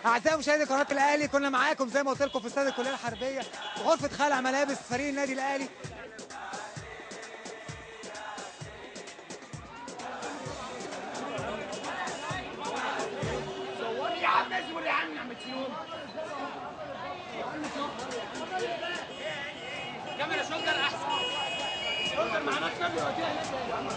اعزائي مشاهدي قناه الاهلي، كنا معاكم زي ما قلت لكم في استاد الكليه الحربيه غرفه خلع ملابس فريق النادي الاهلي. صوري يا عم، صوري يا عم، عم تشيلهم كاميرا شولدر احسن. شولدر معانا اكتر يوديها هناك.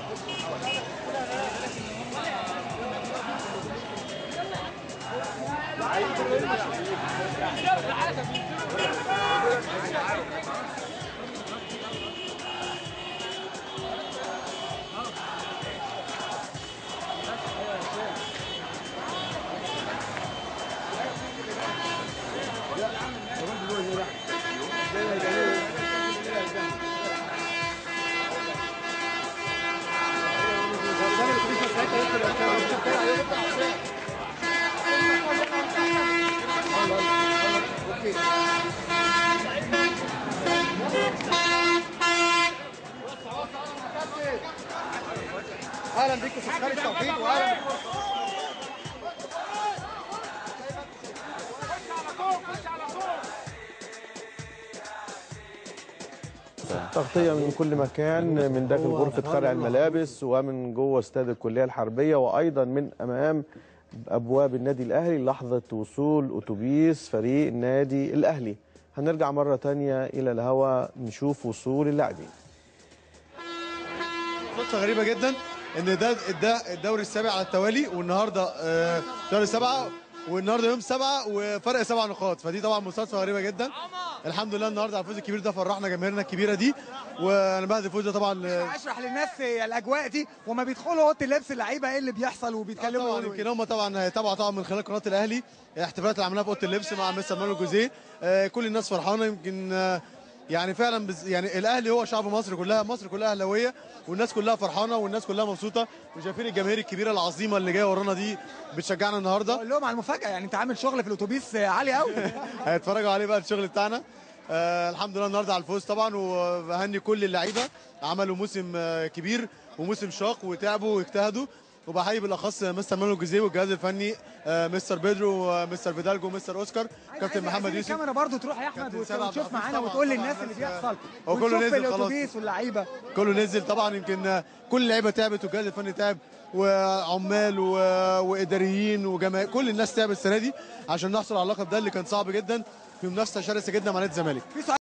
اهلا بيكم في خالد توفيق واهلا تغطية من كل مكان، من داخل غرفة خلع الملابس ومن جوه استاد الكلية الحربية وأيضا من أمام أبواب النادي الأهلي لحظة وصول أتوبيس فريق النادي الأهلي. هنرجع مرة تانية إلى الهواء نشوف وصول اللاعبين. صدفة غريبة جدا إن ده الدوري السابع على التوالي، والنهارده دوري 7 والنهارده يوم 7 وفرق 7 نقاط، فدي طبعا مصادفة غريبة جدا. الحمد لله النهارده على الفوز الكبير ده، فرحنا جماهيرنا الكبيره دي، وانا بعد الفوز ده طبعا اشرح للناس الاجواء دي وما بيدخلوا اوضه اللبس اللعيبه ايه اللي بيحصل وبيتكلموا. طبعا يمكن هم طبعا هيتابعوا طبعا من خلال قناه الاهلي الاحتفالات اللي عملناها في اوضه اللبس مع مستر مانويل جوزيه. كل الناس فرحانه، يمكن يعني فعلا يعني الاهلي هو شعب مصر كلها، مصر كلها اهلاويه والناس كلها فرحانه والناس كلها مبسوطه، وشايفين الجماهير الكبيره العظيمه اللي جايه ورانا دي بتشجعنا النهارده. اقول لهم على المفاجاه، يعني انت عامل شغل في الاتوبيس عالي قوي. هيتفرجوا عليه بقى الشغل بتاعنا. الحمد لله النهارده على الفوز طبعا، وبهني كل اللعيبه، عملوا موسم كبير وموسم شاق وتعبوا واجتهدوا، وبحيي بالاخص مستر مانويل جوزيه والجهاز الفني، مستر بيدرو ومستر فيدالجو ومستر اوسكار، كابتن محمد يوسف. الكاميرا برضو تروح يا احمد وتشوف معانا طبعاً وتقول للناس اللي بيحصل، هو كله وتشوف نزل خلاص، الاتوبيس واللعيبه كله نزل طبعا. يمكن كل اللعيبه تعبت والجهاز الفني تعب وعمال واداريين وجماهير، كل الناس تعبت السنه دي عشان نحصل على اللقب ده اللي كان صعب جدا في منافسه شرسه جدا مع نادي الزمالك.